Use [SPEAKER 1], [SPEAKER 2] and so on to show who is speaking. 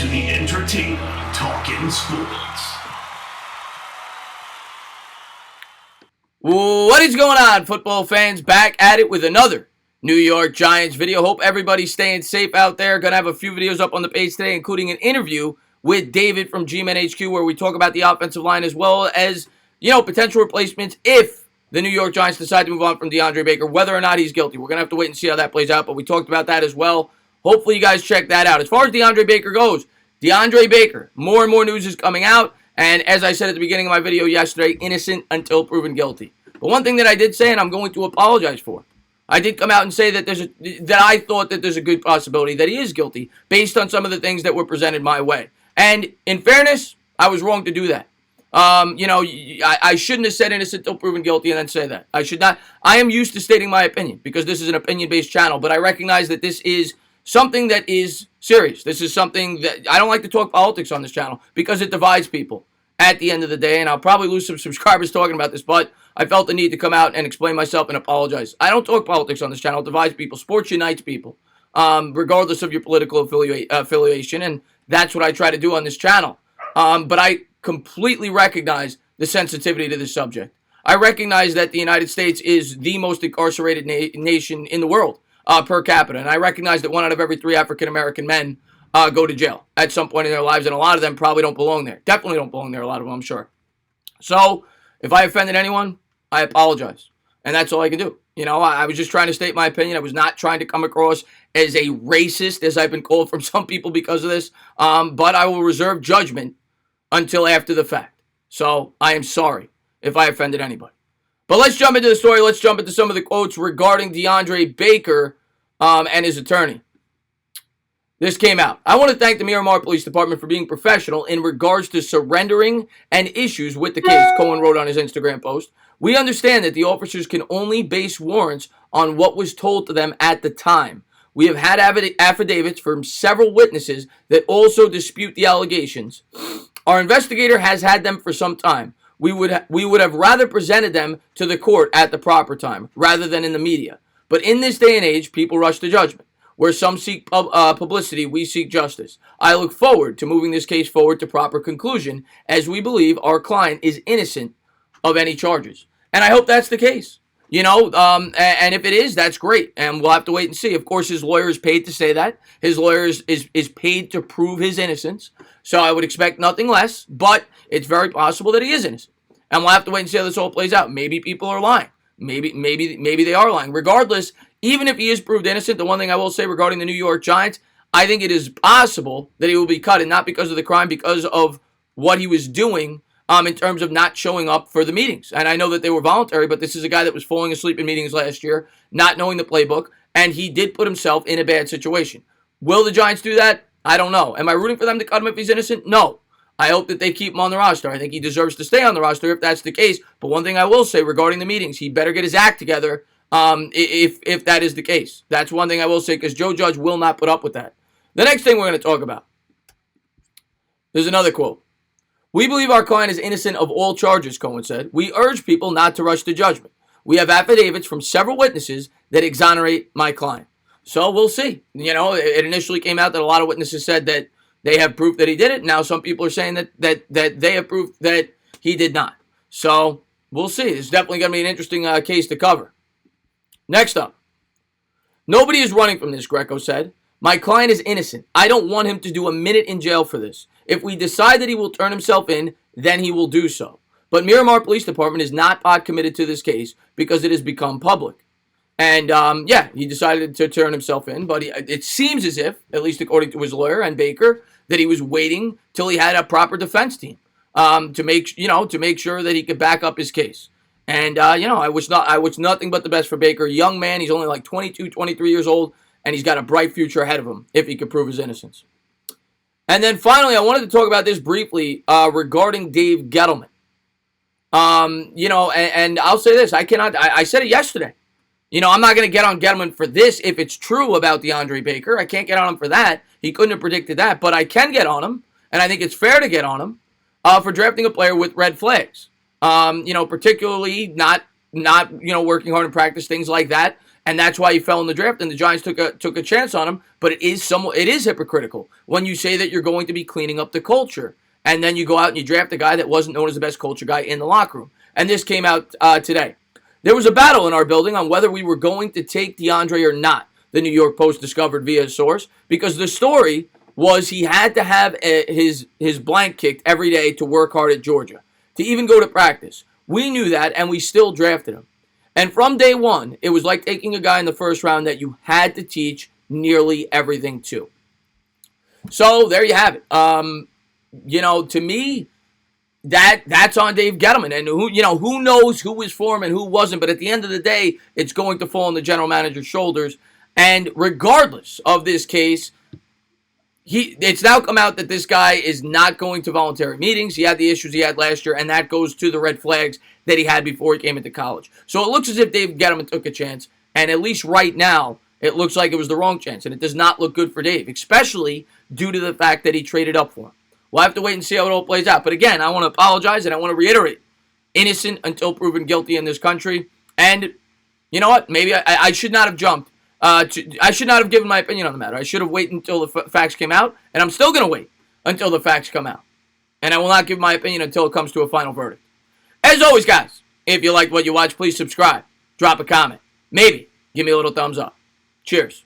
[SPEAKER 1] to the entertaining Talkin' Sports.
[SPEAKER 2] What is going on, football fans? Back at it with another New York Giants video. Hope everybody's staying safe out there. Gonna have a few videos up on the page today, including an interview with David from G-Men HQ, where we talk about the offensive line as well as, potential replacements if the New York Giants decide to move on from Deandre Baker, whether or not he's guilty. We're gonna have to wait and see how that plays out, but we talked about that as well. Hopefully you guys check that out. As far as Deandre Baker goes, Deandre Baker, more and more news is coming out, and as I said at the beginning of my video yesterday, innocent until proven guilty. But one thing that I did say, and I'm going to apologize for, I did come out and say that I thought that there's a good possibility that he is guilty based on some of the things that were presented my way. And in fairness, I was wrong to do that. I shouldn't have said innocent until proven guilty and then say that. I should not. I am used to stating my opinion because this is an opinion-based channel, but I recognize that this is something that is serious. This is something that I don't like to talk politics on this channel because it divides people at the end of the day, and I'll probably lose some subscribers talking about this, but I felt the need to come out and explain myself and apologize. I don't talk politics on this channel. It divides people. Sports unites people, regardless of your political affiliation, and that's what I try to do on this channel. But I completely recognize the sensitivity to this subject. I recognize that the United States is the most incarcerated nation in the world per capita, and I recognize that 1 out of every 3 African-American men go to jail at some point in their lives, and a lot of them probably don't belong there. Definitely don't belong there, a lot of them, I'm sure. So, if I offended anyone, I apologize. And that's all I can do. I was just trying to state my opinion. I was not trying to come across as a racist, as I've been called from some people because of this. But I will reserve judgment until after the fact. So, I am sorry if I offended anybody. But let's jump into the story. Let's jump into some of the quotes regarding Deandre Baker and his attorney. This came out. I want to thank the Miramar Police Department for being professional in regards to surrendering and issues with the case, Cohen wrote on his Instagram post. We understand that the officers can only base warrants on what was told to them at the time. We have had affidavits from several witnesses that also dispute the allegations. Our investigator has had them for some time. We would have rather presented them to the court at the proper time, rather than in the media. But in this day and age, people rush to judgment. Where some seek publicity, we seek justice. I look forward to moving this case forward to proper conclusion, as we believe our client is innocent of any charges. And I hope that's the case. And if it is, that's great. And we'll have to wait and see. Of course, his lawyer is paid to say that. His lawyer is paid to prove his innocence. So I would expect nothing less. But it's very possible that he is innocent. And we'll have to wait and see how this all plays out. Maybe people are lying. Maybe they are lying. Regardless, even if he is proved innocent, the one thing I will say regarding the New York Giants, I think it is possible that he will be cut, and not because of the crime, because of what he was doing in terms of not showing up for the meetings. And I know that they were voluntary, but this is a guy that was falling asleep in meetings last year, not knowing the playbook, and he did put himself in a bad situation. Will the Giants do that? I don't know. Am I rooting for them to cut him if he's innocent? No. I hope that they keep him on the roster. I think he deserves to stay on the roster if that's the case. But one thing I will say regarding the meetings, he better get his act together if that is the case. That's one thing I will say, because Joe Judge will not put up with that. The next thing we're going to talk about, there's another quote. We believe our client is innocent of all charges, Cohen said. We urge people not to rush to judgment. We have affidavits from several witnesses that exonerate my client. So we'll see. It initially came out that a lot of witnesses said that they have proof that he did it. Now some people are saying that they have proof that he did not. So we'll see. It's definitely going to be an interesting case to cover. Next up. Nobody is running from this, Greco said. My client is innocent. I don't want him to do a minute in jail for this. If we decide that he will turn himself in, then he will do so. But Miramar Police Department is not pot committed to this case because it has become public. And, he decided to turn himself in, but it seems as if, at least according to his lawyer and Baker, that he was waiting till he had a proper defense team to make sure that he could back up his case. And, I wish nothing but the best for Baker. Young man, he's only like 22, 23 years old, and he's got a bright future ahead of him if he could prove his innocence. And then finally, I wanted to talk about this briefly regarding Dave Gettleman. And I'll say this. I said it yesterday. I'm not going to get on Gettleman for this if it's true about DeAndre Baker. I can't get on him for that. He couldn't have predicted that. But I can get on him, and I think it's fair to get on him for drafting a player with red flags. Particularly not working hard in practice, things like that. And that's why he fell in the draft, and the Giants took a chance on him. But it is hypocritical when you say that you're going to be cleaning up the culture, and then you go out and you draft a guy that wasn't known as the best culture guy in the locker room. And this came out today. There was a battle in our building on whether we were going to take Deandre or not, the New York Post discovered via a source, because the story was he had to have his blank kicked every day to work hard at Georgia, to even go to practice. We knew that, and we still drafted him. And from day one, it was like taking a guy in the first round that you had to teach nearly everything to. So there you have it. To me, that's on Dave Gettleman, and who knows who was for him and who wasn't. But at the end of the day, it's going to fall on the general manager's shoulders. And regardless of this case, it's now come out that this guy is not going to voluntary meetings. He had the issues he had last year, and that goes to the red flags that he had before he came into college. So it looks as if Dave Gettleman took a chance, and at least right now, it looks like it was the wrong chance, and it does not look good for Dave, especially due to the fact that he traded up for him. We'll have to wait and see how it all plays out. But again, I want to apologize, and I want to reiterate, innocent until proven guilty in this country. And you know what? Maybe I should not have jumped. I should not have given my opinion on the matter. I should have waited until the facts came out, and I'm still going to wait until the facts come out. And I will not give my opinion until it comes to a final verdict. As always, guys, if you liked what you watched, please subscribe, drop a comment, maybe give me a little thumbs up. Cheers.